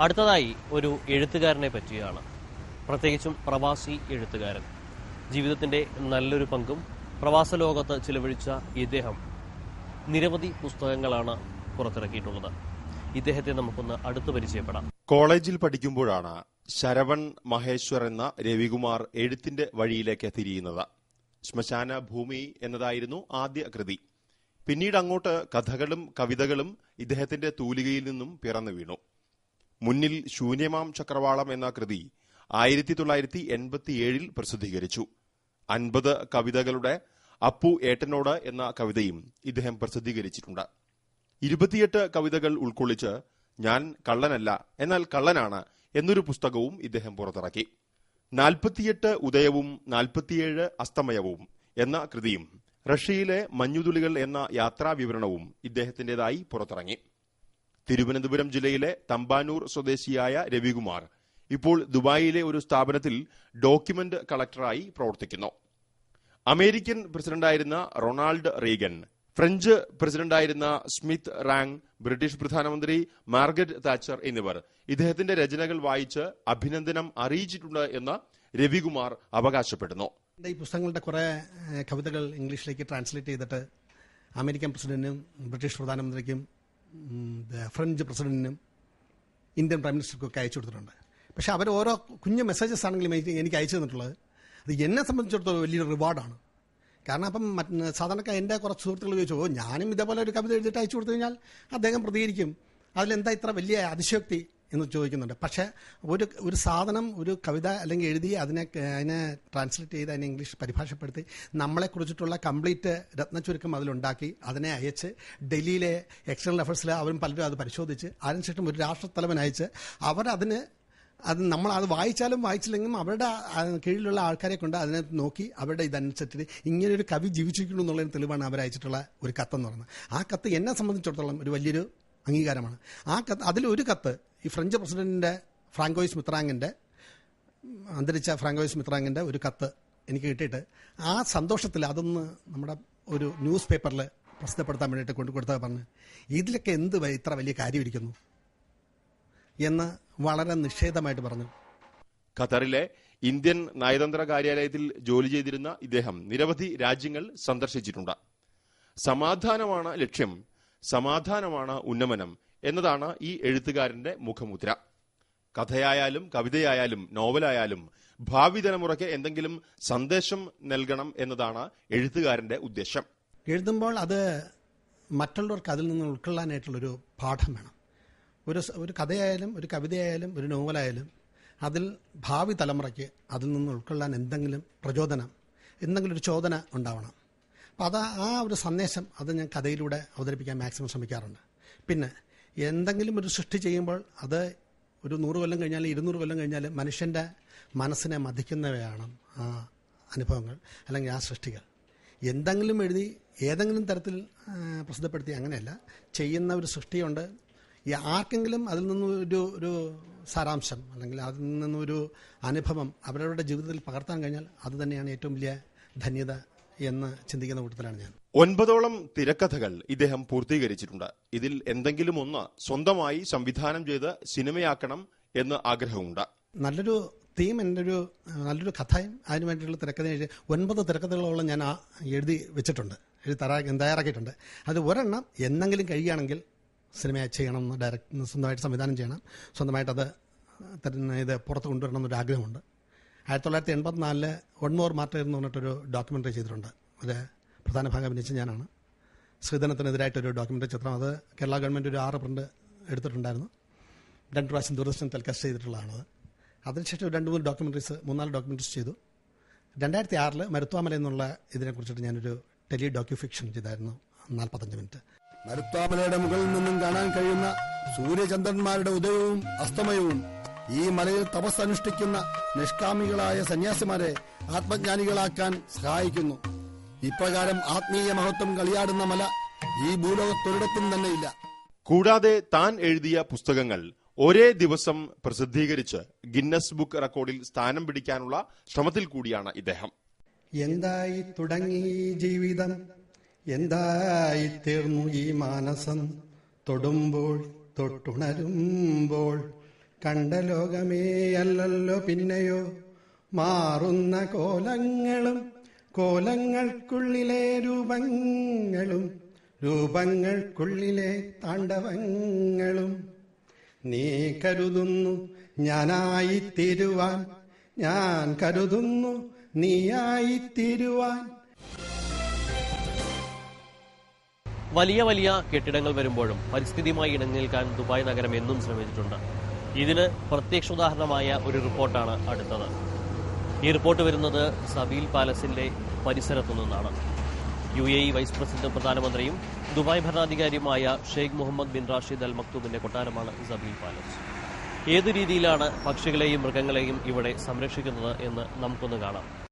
അടുത്തതായി ഒരു എഴുത്തുകാരനെ പറ്റിയാണ്, പ്രത്യേകിച്ചും പ്രവാസി എഴുത്തുകാരൻ. ജീവിതത്തിന്റെ നല്ലൊരു പങ്കും പ്രവാസ ലോകത്ത് ചിലവഴിച്ച ഇദ്ദേഹം നിരവധി പുസ്തകങ്ങളാണ് പുറത്തിറക്കിയിട്ടുള്ളത്. ഇദ്ദേഹത്തെ നമുക്കൊന്ന് അടുത്ത് പരിചയപ്പെടാം. കോളേജിൽ പഠിക്കുമ്പോഴാണ് ശരവൺ മഹേശ്വർ എന്ന രവികുമാർ എഴുത്തിന്റെ വഴിയിലേക്ക് തിരിയുന്നത്. ശ്മശാന ഭൂമി എന്നതായിരുന്നു ആദ്യ കൃതി. പിന്നീട് അങ്ങോട്ട് കഥകളും കവിതകളും ഇദ്ദേഹത്തിന്റെ തൂലികയിൽ നിന്നും പിറന്നു വീണു. മുന്നിൽ ശൂന്യമാം ചക്രവാളം എന്ന കൃതി 1987 പ്രസിദ്ധീകരിച്ചു. 50 കവിതകളുടെ അപ്പു ഏട്ടനോട് എന്ന കവിതയും ഇദ്ദേഹം പ്രസിദ്ധീകരിച്ചിട്ടുണ്ട്. 28 കവിതകൾ ഉൾക്കൊള്ളിച്ച് ഞാൻ കള്ളനല്ല എന്നാൽ കള്ളനാണ് എന്നൊരു പുസ്തകവും ഇദ്ദേഹം പുറത്തിറക്കി. 48 ഉദയവും 47 അസ്തമയവും എന്ന കൃതിയും റഷ്യയിലെ മഞ്ഞുതുളികൾ എന്ന യാത്രാ വിവരണവും ഇദ്ദേഹത്തിന്റേതായി പുറത്തിറങ്ങി. തിരുവനന്തപുരം ജില്ലയിലെ തമ്പാനൂർ സ്വദേശിയായ രവികുമാർ ഇപ്പോൾ ദുബായിലെ ഒരു സ്ഥാപനത്തിൽ ഡോക്യുമെന്റ് കളക്ടറായി പ്രവർത്തിക്കുന്നു. അമേരിക്കൻ പ്രസിഡന്റായിരുന്ന റൊണാൾഡ് റീഗൻ, ഫ്രഞ്ച് പ്രസിഡന്റായിരുന്ന സ്മിത്ത് റാങ്, ബ്രിട്ടീഷ് പ്രധാനമന്ത്രി മാർഗരറ്റ് താച്ചർ എന്നിവർ ഇദ്ദേഹത്തിന്റെ രചനകൾ വായിച്ച് അഭിനന്ദനം അറിയിച്ചിട്ടുണ്ട് എന്ന് രവികുമാർ അവകാശപ്പെടുന്നു. ഈ പുസ്തകങ്ങളുടെ കുറെ കവിതകൾ ഇംഗ്ലീഷിലേക്ക് ട്രാൻസ്ലേറ്റ് ചെയ്തിട്ട് അമേരിക്കൻ പ്രസിഡന്റിനും ബ്രിട്ടീഷ് പ്രധാനമന്ത്രിക്കും ഫ്രഞ്ച് പ്രസിഡന്റിനും ഇന്ത്യൻ പ്രൈം മിനിസ്റ്റർക്കും ഒക്കെ അയച്ചു കൊടുത്തിട്ടുണ്ട്. പക്ഷെ അവർ ഓരോ കുഞ്ഞു മെസ്സേജസ് ആണെങ്കിലും എനിക്ക് അയച്ചു തന്നിട്ടുള്ളത് അത് എന്നെ സംബന്ധിച്ചിടത്തോളം വലിയൊരു റിവാർഡാണ്. കാരണം അപ്പം സാധാരണക്കാർ എൻ്റെ കുറച്ച് സുഹൃത്തുക്കൾ ചോദിച്ചു, ഞാനും ഇതേപോലെ ഒരു കവിത എഴുതിയിട്ട് അയച്ചു കൊടുത്തു കഴിഞ്ഞാൽ അദ്ദേഹം പ്രതികരിക്കും, അതിലെന്താ ഇത്ര വലിയ അതിശയോക്തി എന്ന് ചോദിക്കുന്നുണ്ട്. പക്ഷേ ഒരു സാധനം, ഒരു കവിത അല്ലെങ്കിൽ എഴുതി അതിനെ ട്രാൻസ്ലേറ്റ് ചെയ്ത് അതിനെ ഇംഗ്ലീഷ് പരിഭാഷപ്പെടുത്തി നമ്മളെക്കുറിച്ചിട്ടുള്ള കംപ്ലീറ്റ് രത്നച്ചുരുക്കം അതിലുണ്ടാക്കി അതിനെ അയച്ച് ഡൽഹിയിലെ എക്സ്റ്റേണൽ അഫയേഴ്സിൽ അവരും പലരും അത് പരിശോധിച്ച് അതിനുശേഷം ഒരു രാഷ്ട്രത്തലവൻ അയച്ച് നമ്മൾ അത് വായിച്ചാലും വായിച്ചില്ലെങ്കിലും അവരുടെ കീഴിലുള്ള ആൾക്കാരെ കൊണ്ട് അതിനെ നോക്കി അവരുടെ ഇതനുസരിച്ചിട്ട് ഇങ്ങനെയൊരു കവി ജീവിച്ചിരിക്കുന്നു എന്നുള്ളതിന് തെളിവാണ് അവരയച്ചിട്ടുള്ള ഒരു കത്തെന്ന് പറയുന്നത്. ആ കത്ത് എന്നെ സംബന്ധിച്ചിടത്തോളം ഒരു വലിയൊരു അംഗീകാരമാണ്. ആ കത്ത്, അതിലൊരു കത്ത് ഈ ഫ്രഞ്ച് പ്രസിഡന്റിന്റെ അന്തരിച്ച ഫ്രാങ്കോയിസ് മിത്രാങ്ങിന്റെ ഒരു കത്ത് എനിക്ക് കിട്ടിയിട്ട് ആ സന്തോഷത്തിൽ അതൊന്ന് നമ്മുടെ ഒരു ന്യൂസ് പേപ്പറിൽ പ്രസിദ്ധപ്പെടുത്താൻ വേണ്ടിയിട്ട് കൊണ്ടുകൊടുത്താൽ പറഞ്ഞ് ഇതിലൊക്കെ എന്ത് ഇത്ര വലിയ കാര്യമിരിക്കുന്നു എന്ന് വളരെ നിഷേധമായിട്ട് പറഞ്ഞു. ഖത്തറിലെ ഇന്ത്യൻ നയതന്ത്ര കാര്യാലയത്തിൽ ജോലി ചെയ്തിരുന്ന ഇദ്ദേഹം നിരവധി രാജ്യങ്ങൾ സന്ദർശിച്ചിട്ടുണ്ട്. സമാധാനമാണ് ലക്ഷ്യം, സമാധാനമാണ് ഉന്നമനം എന്നതാണ് ഈ എഴുത്തുകാരന്റെ മുഖമുദ്ര. കഥയായാലും കവിതയായാലും നോവലായാലും ഭാവി തലമുറയ്ക്ക് എന്തെങ്കിലും സന്ദേശം നൽകണം എന്നതാണ് എഴുത്തുകാരന്റെ ഉദ്ദേശം. എഴുതുമ്പോൾ അത് മറ്റുള്ളവർക്ക് അതിൽ നിന്ന് ഉൾക്കൊള്ളാനായിട്ടുള്ളൊരു പാഠം വേണം. ഒരു കഥയായാലും ഒരു കവിതയായാലും ഒരു നോവലായാലും അതിൽ ഭാവി തലമുറയ്ക്ക് അതിൽ നിന്ന് ഉൾക്കൊള്ളാൻ എന്തെങ്കിലും പ്രചോദനം, എന്തെങ്കിലും ഒരു ചോദന ഉണ്ടാവണം. അപ്പോൾ ആ ഒരു സന്ദേശം അത് ഞാൻ കഥയിലൂടെ അവതരിപ്പിക്കാൻ മാക്സിമം ശ്രമിക്കാറുണ്ട്. പിന്നെ എന്തെങ്കിലും ഒരു സൃഷ്ടി ചെയ്യുമ്പോൾ അത് ഒരു 100 കൊല്ലം കഴിഞ്ഞാൽ 200 കൊല്ലം കഴിഞ്ഞാൽ മനുഷ്യൻ്റെ മനസ്സിനെ മതിക്കുന്നവയാണ് ആ അനുഭവങ്ങൾ അല്ലെങ്കിൽ ആ സൃഷ്ടികൾ. എന്തെങ്കിലും എഴുതി ഏതെങ്കിലും തരത്തിൽ പ്രസിദ്ധപ്പെടുത്തി അങ്ങനെയല്ല, ചെയ്യുന്ന ഒരു സൃഷ്ടിയുണ്ട്. ആർക്കെങ്കിലും അതിൽ നിന്നൊരു സാരാംശം അല്ലെങ്കിൽ അതിൽ നിന്നൊരു അനുഭവം അവരവരുടെ ജീവിതത്തിൽ പകർത്താൻ കഴിഞ്ഞാൽ അത് തന്നെയാണ് ഏറ്റവും വലിയ ധന്യത എന്ന് ചിന്തിക്കുന്ന കൂട്ടത്തിലാണ് ഞാൻ. 9ഓളം തിരക്കഥകൾ ഇദ്ദേഹം പൂർത്തീകരിച്ചിട്ടുണ്ട്. ഇതിൽ എന്തെങ്കിലും ഒന്ന് സ്വന്തമായി സംവിധാനം ചെയ്ത് സിനിമയാക്കണം എന്ന് ആഗ്രഹമുണ്ട്. നല്ലൊരു തീം, നല്ലൊരു കഥയും അതിനു വേണ്ടിയിട്ടുള്ള തിരക്കഥ 9 തിരക്കഥകളോളം ഞാൻ എഴുതി വെച്ചിട്ടുണ്ട്, തയ്യാറാക്കിയിട്ടുണ്ട്. അത് ഒരെണ്ണം എന്തെങ്കിലും കഴിയുകയാണെങ്കിൽ സിനിമ ചെയ്യണം എന്ന് സ്വന്തമായിട്ട് സംവിധാനം ചെയ്യണം, സ്വന്തമായിട്ടത് ഇത് പുറത്ത് കൊണ്ടുവരണം എന്നൊരു ആഗ്രഹമുണ്ട്. 1984 വൺ മോർ മാർട്ടർ എന്ന് പറഞ്ഞിട്ടൊരു ഡോക്യുമെൻ്ററി ചെയ്തിട്ടുണ്ട്. അത് പ്രധാന ഭാഗം അഭിനയിച്ച ഞാനാണ്. സ്ത്രീധനത്തിനെതിരായിട്ടൊരു ഡോക്യുമെൻ്ററി ചിത്രം. അത് കേരള ഗവൺമെൻറ് ഒരു 6 പ്രിൻ്റ് എടുത്തിട്ടുണ്ടായിരുന്നു. 2 പ്രാവശ്യം ദൂരദർശൻ ടെലികാസ്റ്റ് ചെയ്തിട്ടുള്ളതാണത്. അതിനുശേഷം 2-3 ഡോക്യുമെൻ്ററീസ്, 3-4 ഡോക്യുമെൻ്ററീസ് ചെയ്തു. 2006 മരുത്വാമല എന്നുള്ള ഇതിനെക്കുറിച്ചിട്ട് ഞാനൊരു ടെലി ഡോക്യു ഫിക്ഷൻ ചെയ്തായിരുന്നു, 45 മിനിറ്റ്. മരുത്വാമലയുടെ മുകളിൽ നിന്നും കാണാൻ കഴിയുന്ന സൂര്യചന്ദ്രന്മാരുടെ ഉദയവും അസ്തമയവും ഈ മലയിൽ തപസ്സനുഷ്ഠിക്കുന്ന നിഷ്കാമികളായ സന്യാസിമാരെ ആത്മജ്ഞാനികളാക്കാൻ സഹായിക്കുന്നു. ഇപ്രകാരം ആത്മീയ മഹത്വം കളിയാടുന്ന മല ഈ ഭൂലോകത്തൊരിടത്തും തന്നെയില്ല. കൂടാതെ താൻ എഴുതിയ പുസ്തകങ്ങൾ ഒരേ ദിവസം പ്രസിദ്ധീകരിച്ച് ഗിന്നസ് ബുക്ക് റെക്കോർഡിൽ സ്ഥാനം പിടിക്കാനുള്ള ശ്രമത്തിൽ കൂടിയാണ് ഇദ്ദേഹം. എന്തായി തുടങ്ങി ജീവിതം, എന്തായി തീർന്നു ഈ മാനസം, തൊടുമ്പോൾ തൊട്ടുണരുമ്പോൾ കണ്ട ലോകമേ അല്ലല്ലോ പിന്നെയോ മാറുന്ന കോലങ്ങളും കോലങ്ങൾക്കുള്ളിലെ രൂപങ്ങളും രൂപങ്ങൾക്കുള്ളിലെ താണ്ഡവങ്ങളും നീ കരുതുന്നു ഞാനായിത്തീരുവാൻ ഞാൻ കരുതുന്നു നീയായിത്തീരുവാൻ. വലിയ വലിയ കെട്ടിടങ്ങൾ വരുമ്പോഴും പരിസ്ഥിതിയുമായി ഇണങ്ങി നിൽക്കാൻ ദുബായ് നഗരം എന്നും ശ്രമിച്ചിട്ടുണ്ട്. ഇതിന് പ്രത്യക്ഷോദാഹരണമായ ഒരു റിപ്പോർട്ടാണ് അടുത്തത്. ഈ റിപ്പോർട്ട് വരുന്നത് സബീൽ പാലസിന്റെ പരിസരത്തു നിന്നാണ്. UAE വൈസ് പ്രസിഡന്റും പ്രധാനമന്ത്രിയും ദുബായ് ഭരണാധികാരിയുമായ Sheikh Mohammed bin Rashid Al മക്തൂമിന്റെ കൊട്ടാരമാണ് സബീൽ പാലസ്. ഏതു രീതിയിലാണ് പക്ഷികളെയും മൃഗങ്ങളെയും ഇവിടെ സംരക്ഷിക്കുന്നത് എന്ന് നമുക്കൊന്ന് കാണാം.